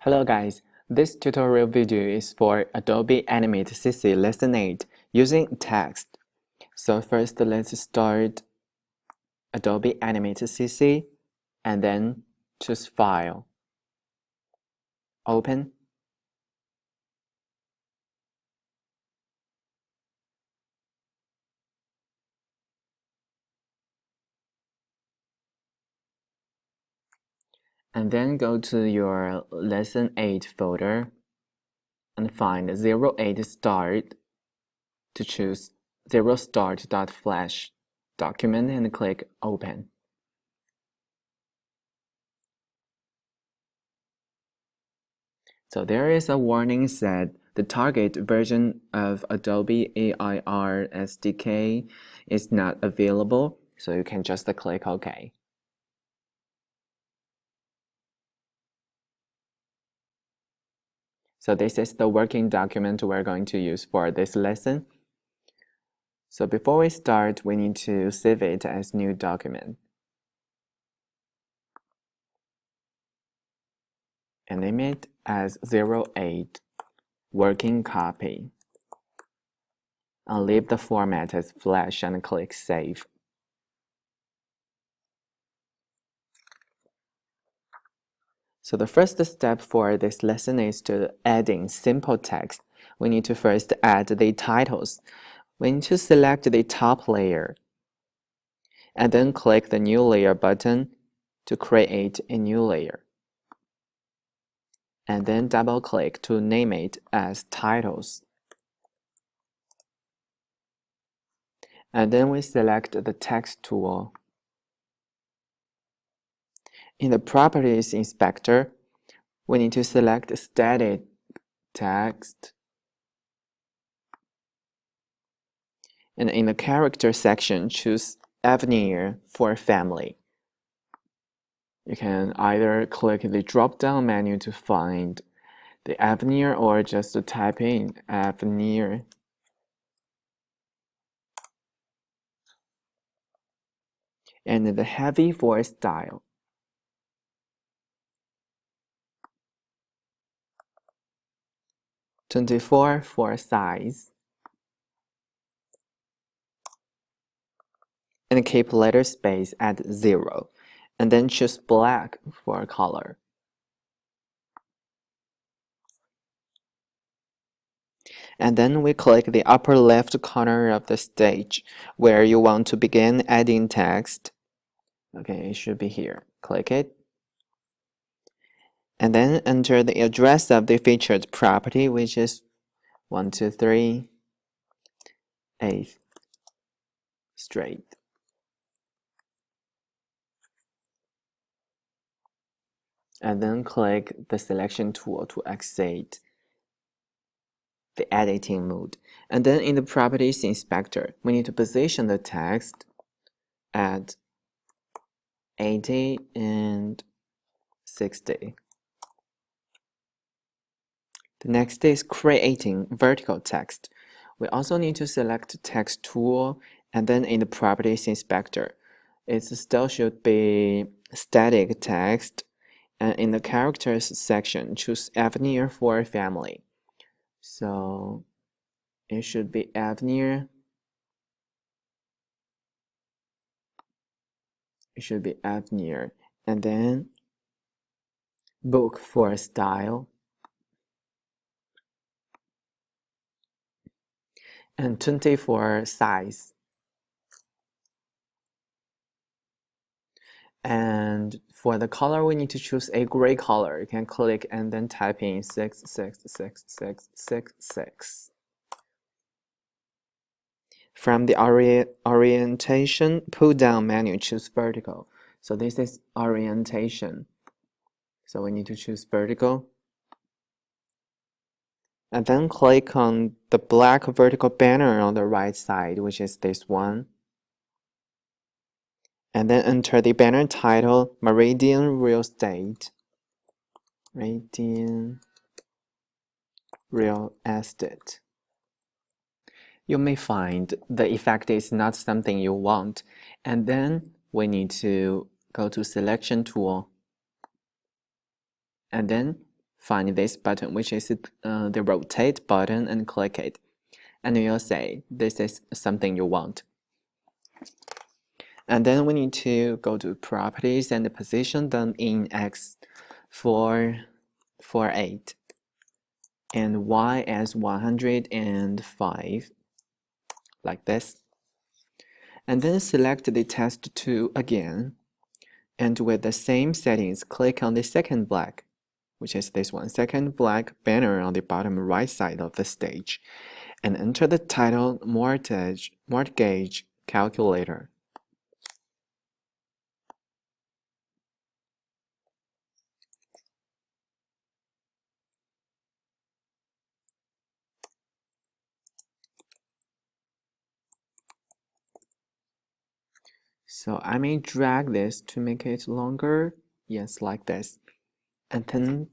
Hello guys, this tutorial video is for Adobe Animate CC Lesson 8 using text. So first let's start Adobe Animate CC and then choose File, Open. And then go to your Lesson 8 folder and find 08 Start to choose 0start.flash document and click Open. So there is a warning said the target version of Adobe AIR SDK is not available, so you can just click OK. So this is the working document we're going to use for this lesson. So before we start, we need to save it as new document. And name it as 08 working copy. I'll leave the format as Flash and click Save. So the first step for this lesson is to adding simple text. We need to first add the titles. We need to select the top layer and then click the New Layer button to create a new layer. And then double-click to name it as Titles. And then we select the Text tool. In the Properties Inspector, we need to select Static Text. And in the Character section, choose Avenir for Family. You can either click the drop-down menu to find the Avenir or just type in Avenir. And the heavy for style. "24" for size. And keep letter space at 0. And then choose black for color. And then we click the upper left corner of the stage where you want to begin adding text. Okay, it should be here. Click it. And then enter the address of the featured property, which is 123 8th Street. And then click the selection tool to exit the editing mode. And then in the Properties Inspector, we need to position the text at 80 and 60. The next is creating vertical text. We also need to select Text tool, and then in the Properties Inspector, it still should be static text. And in the Characters section, choose Avenir for Family. So it should be Avenir. It should be Avenir. And then Book for Style. And 24 size. And for the color, we need to choose a gray color. You can click and then type in 66666. From the orientation pull-down menu, choose vertical. So this is orientation. So we need to choose vertical. And then click on the black vertical banner on the right side, which is this one. And then enter the banner title, Meridian Real Estate. Meridian Real Estate. You may find the effect is not something you want. And then we need to go to Selection tool. And then find this button, which is the rotate button, and click it. And you'll say this is something you want. And then we need to go to properties and position them in X448 and Y as 105, like this. And then select the test tool again. And with the same settings, click on the second black, which is this one, second black banner on the bottom right side of the stage, and enter the title mortgage calculator. So I may drag this to make it longer. Yes, like this. And then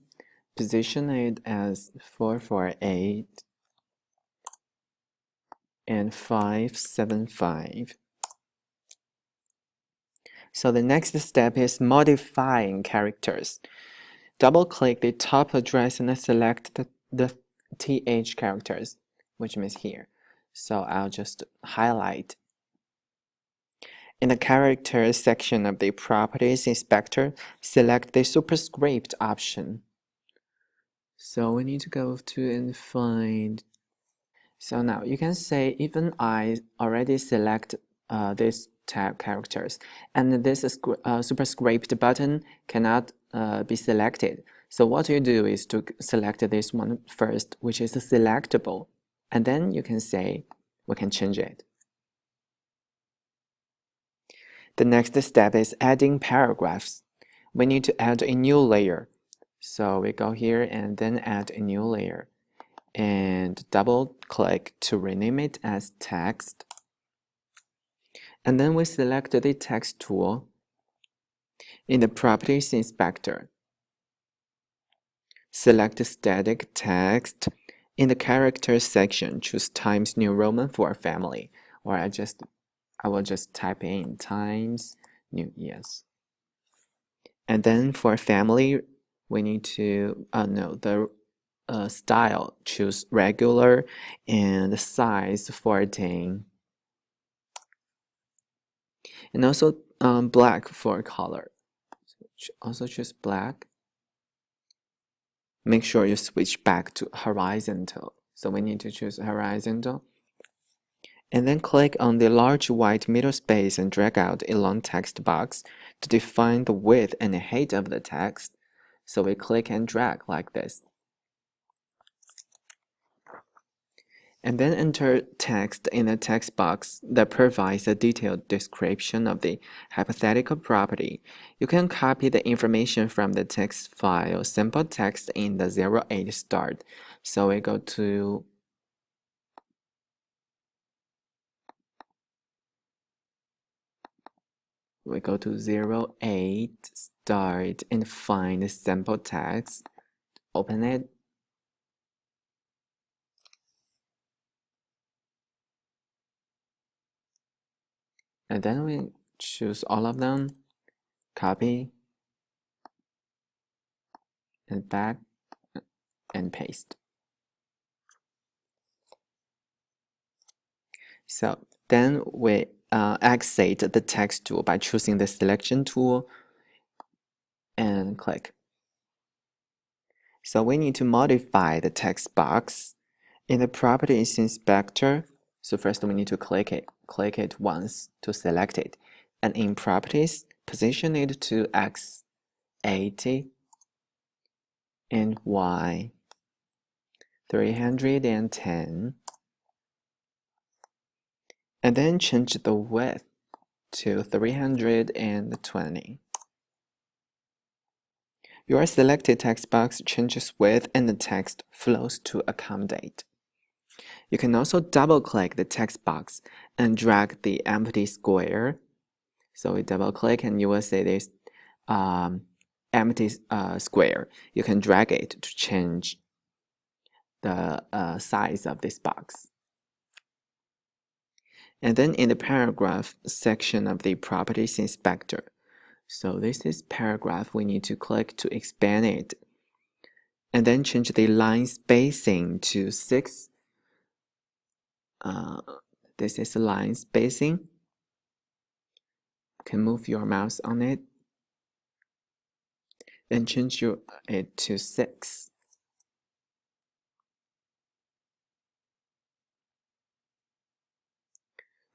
position it as 448 and 575. So the next step is modifying characters. Double-click the top address and select the TH characters, which means here. So I'll just highlight. In the Characters section of the Properties Inspector, select the Superscript option. So we need to go to and find. So now you can say even I already select this tab characters, and this superscript button cannot be selected. So what you do is to select this one first, which is selectable, and then you can say we can change it. The next step is adding paragraphs. We need to add a new layer. So we go here and then add a new layer and double click to rename it as text. And then we select the text tool in the Properties Inspector. Select static text. In the Characters section, choose Times New Roman for family, or I will just type in Times New, yes. And then for family, we need to the style, choose regular, and size 14. And also black for color. Also choose black. Make sure you switch back to horizontal. So we need to choose horizontal. And then click on the large white middle space and drag out a long text box to define the width and height of the text. So we click and drag like this. And then enter text in the text box that provides a detailed description of the hypothetical property. You can copy the information from the text file, sample text in the 08 start. So we go to we go to 08 start and find the sample text. Open it. And then we choose all of them, copy, and back, and paste. So then we exit the text tool by choosing the selection tool and click. So we need to modify the text box in the Properties Inspector. So first we need to click it once to select it. And in Properties, position it to X80 and Y 310. And then change the width to 320. Your selected text box changes width and the text flows to accommodate. You can also double-click the text box and drag the empty square. So we double-click and you will see this empty square. You can drag it to change the size of this box. And then in the paragraph section of the Properties Inspector, so this is paragraph, we need to click to expand it. and then change the line spacing to 6. This is line spacing. You can move your mouse on it, then change it to 6.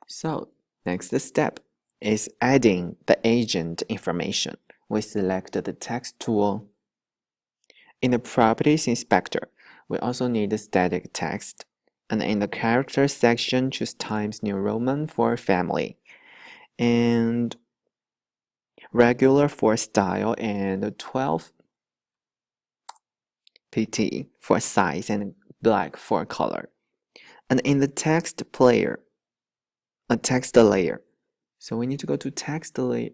So next step is adding the agent information. We select the text tool. In the Properties Inspector, we also need the static text. And in the character section, choose Times New Roman for family, and regular for style, and 12 pt for size, and black for color. And in the text layer, so we need to go to text layer.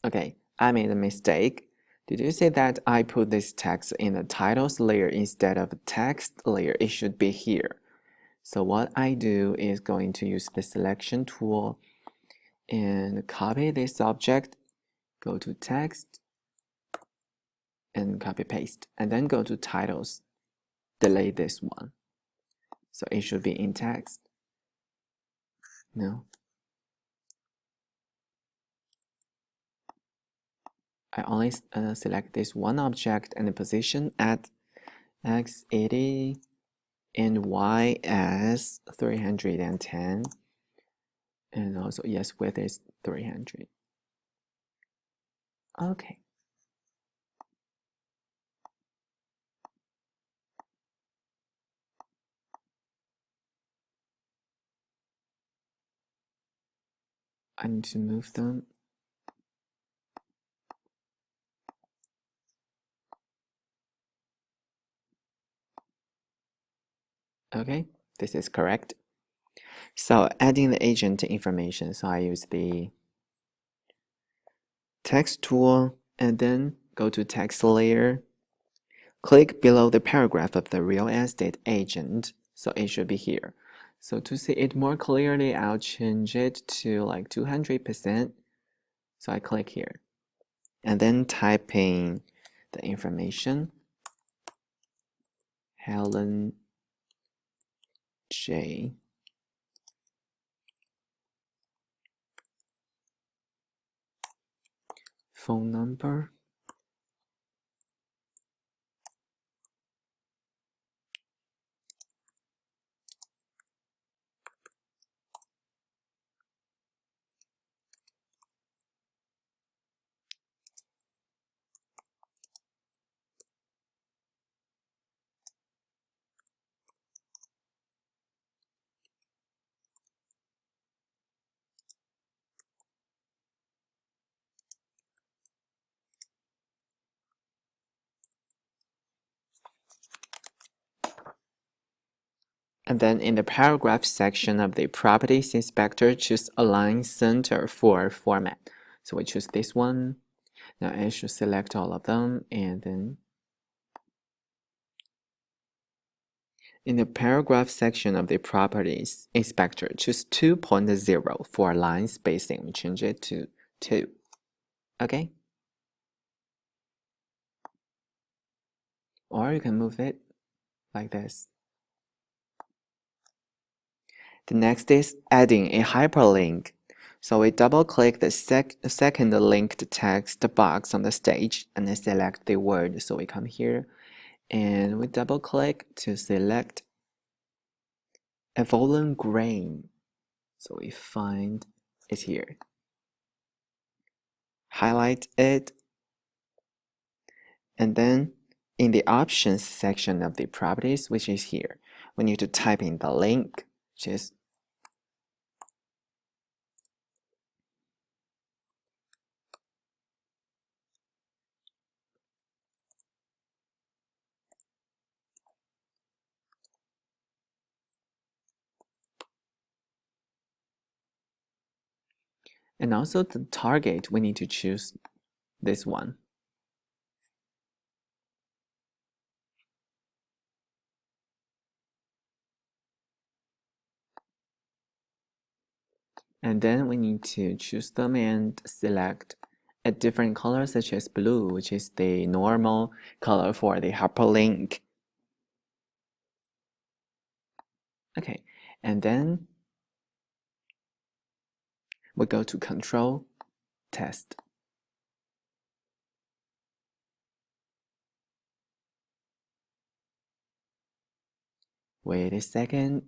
Okay, I made a mistake. Did you say that I put this text in the titles layer instead of text layer? It should be here. So what I do is going to use the selection tool and copy this object, go to text and copy paste, and then go to titles, delete this one. So it should be in text. No. I only select this one object and position at x80 and y as 310, and also yes, width is 300. Okay. I need to move them. Okay, this is correct. So adding the agent information, so I use the text tool and then go to text layer. Click below the paragraph of the real estate agent, so it should be here. So to see it more clearly, I'll change it to like 200%. So I click here and then type in the information. Helen J. Phone number. And then in the paragraph section of the Properties Inspector, choose Align Center for Format. So we choose this one. Now I should select all of them, and then in the paragraph section of the Properties Inspector, choose 2.0 for line spacing. We change it to 2. Okay? Or you can move it like this. The next is adding a hyperlink. So we double-click the second linked text box on the stage and then select the word. So we come here and we double-click to select a volume grain. So we find it here. Highlight it, and then in the options section of the properties, which is here, we need to type in the link, and also the target, we need to choose this one. And then we need to choose them and select a different color such as blue, which is the normal color for the hyperlink. Okay, and then we go to Control, Test. Wait a second.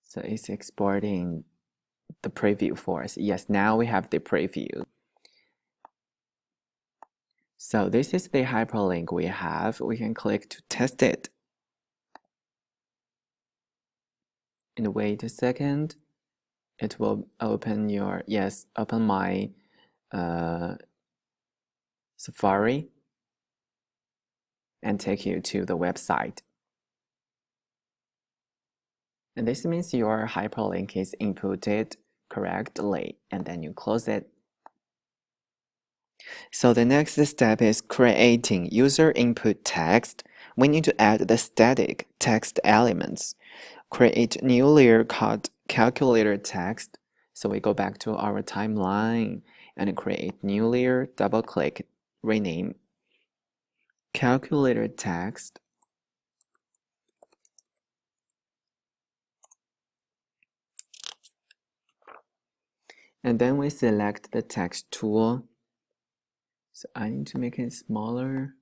So it's exporting the preview for us. Yes, now we have the preview. So this is the hyperlink we have. We can click to test it. And wait a second. It will open your, yes, open my Safari and take you to the website. And this means your hyperlink is inputted correctly, and then you close it. So the next step is creating user input text. We need to add the static text elements. Create new layer called calculator text. So we go back to our timeline and create new layer, double click, rename calculator text. And then we select the text tool. So I need to make it smaller.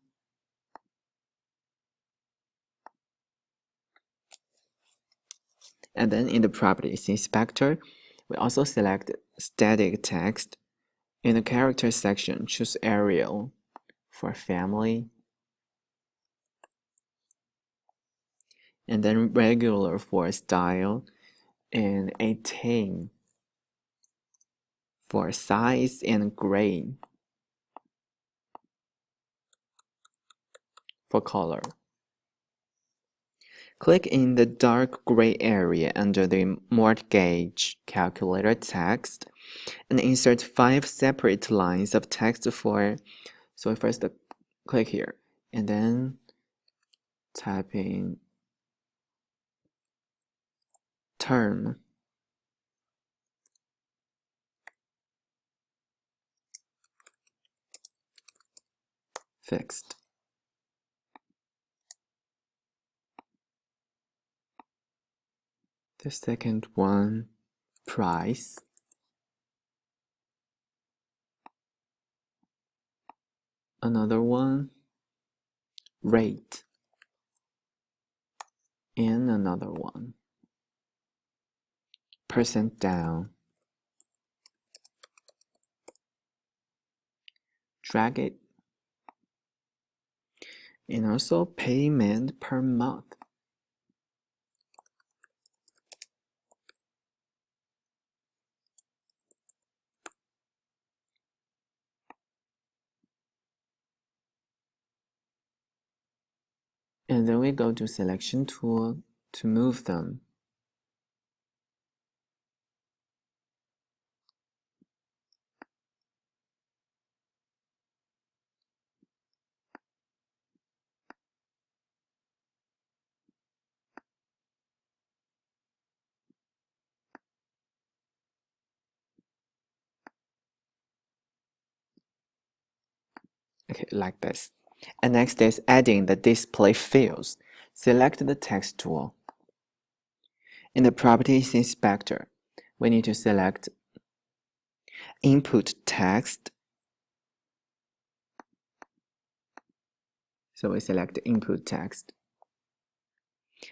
And then in the properties inspector, we also select static text. In the character section, choose Arial for family. And then regular for style, and 18 for size, and gray for color. Click in the dark gray area under the mortgage calculator text and insert 5 separate lines of text for, so first click here and then type in term fixed. The second one, price. Another one, rate. And another one, percent down. Drag it. And also payment per month. And then we go to selection tool to move them. Okay, like this. And next is adding the display fields. Select the text tool. In the properties inspector, we need to select input text. So we select input text.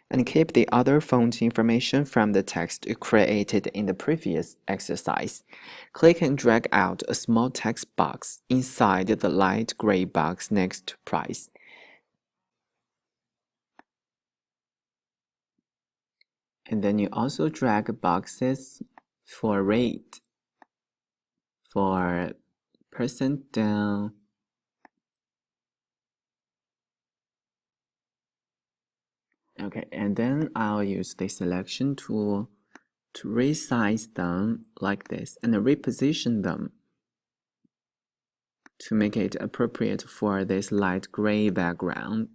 And keep the other font information from the text created in the previous exercise. Click and drag out a small text box inside the light gray box next to price. And then you also drag boxes for rate, for percent down, okay, and then I'll use the selection tool to resize them like this and reposition them to make it appropriate for this light gray background.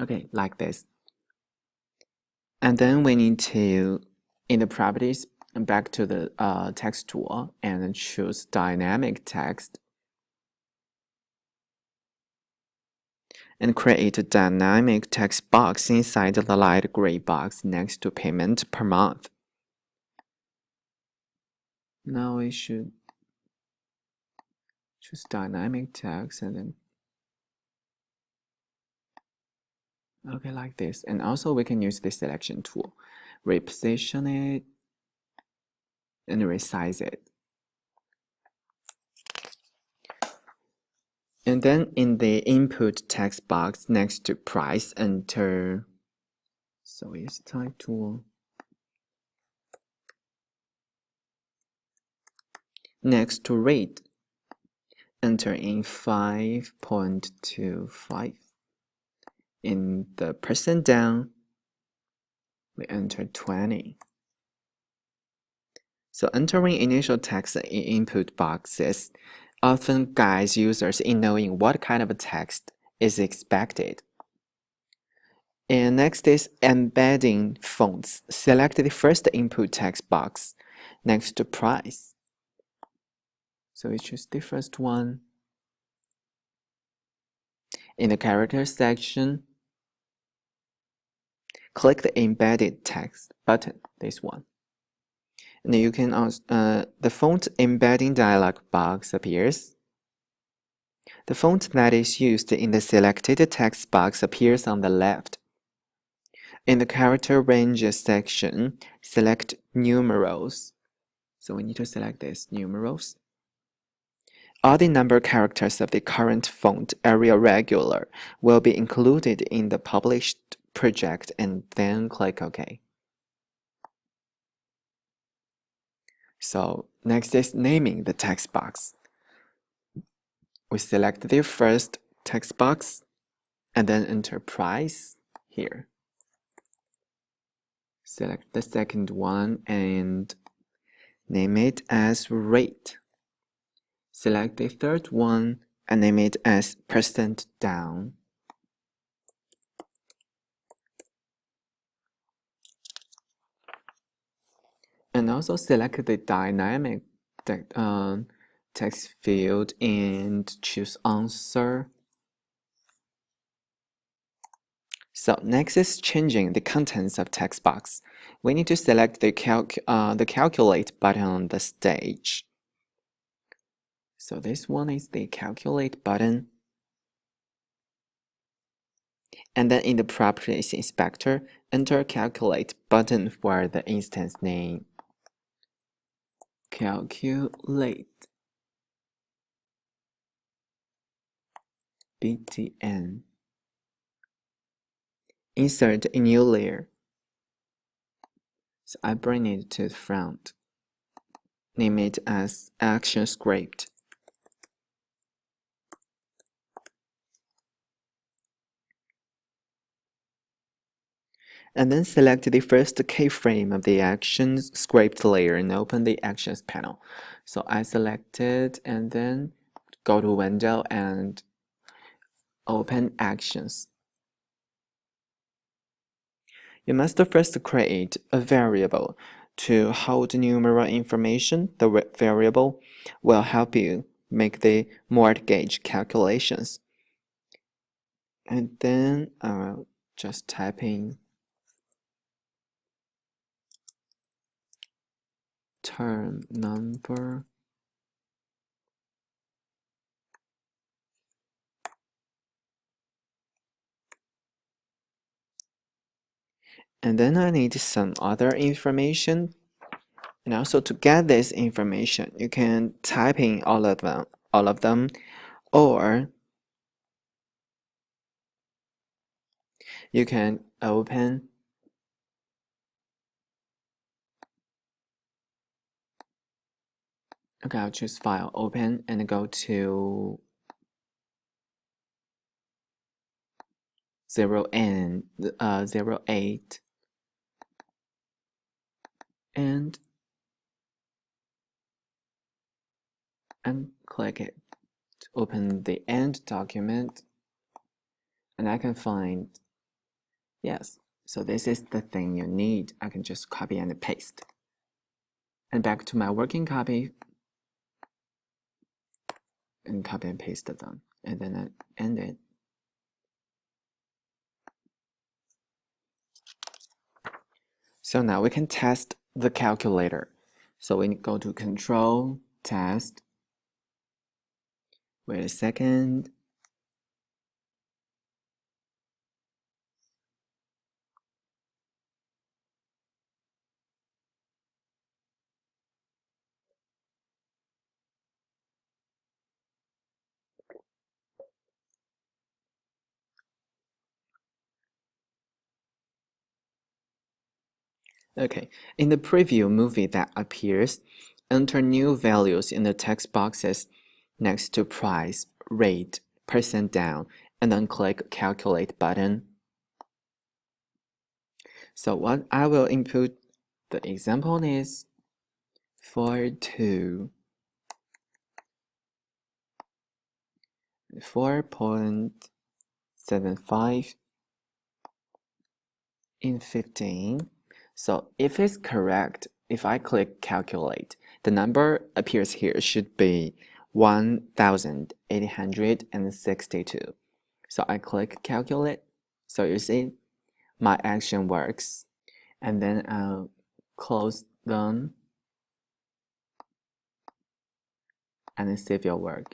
Okay, like this. And then we need to, in the properties, back to the text tool and choose dynamic text and create a dynamic text box inside the light gray box next to payment per month. Now we should choose dynamic text and then okay, like this. And also we can use the selection tool, reposition it and resize it. And then in the input text box next to price, enter, so it's type tool. Next to rate, enter in 5.25. In the percent down, we enter 20. So entering initial text in input boxes often guides users in knowing what kind of text is expected. And next is embedding fonts. Select the first input text box next to price. So we choose the first one. In the character section, click the embedded text button, this one. And you can also, the font embedding dialog box appears. The font that is used in the selected text box appears on the left. In the character ranges section, select numerals. So we need to select this, numerals. All the number characters of the current font area regular will be included in the published project and then click OK. So next is naming the text box. We select the first text box and then enter price here. Select the second one and name it as rate. Select the third one and name it as percent down. And also select the dynamic text field and choose answer. So next is changing the contents of text box. We need to select the calculate button on the stage. So this one is the calculate button. And then in the properties inspector, enter calculate button for the instance name. Calculate btn. Insert a new layer. So I bring it to the front. Name it as action script. And then select the first keyframe of the actions script layer and open the actions panel. So I select it and then go to window and open actions. You must first create a variable to hold numeral information. The variable will help you make the mortgage calculations. And then I'll just type in term number. And then I need some other information. And also to get this information, you can type in all of them, or you can open okay, I'll choose file, open, and go to 08 and click it to open the end document, and I can find Yes, so this is the thing you need. I can just copy and paste. And back to my working copy, and copy and paste them. And then I end it. So now we can test the calculator. So we go to Control, Test. Wait a second. Okay, in the preview movie that appears, enter new values in the text boxes next to price, rate, percent down, and then click Calculate button. So what I will input, the example is 4.75 in 15. So if it's correct, if I click calculate, the number appears here should be 1,862. So I click calculate. So you see my action works. And then I'll close them and save your work.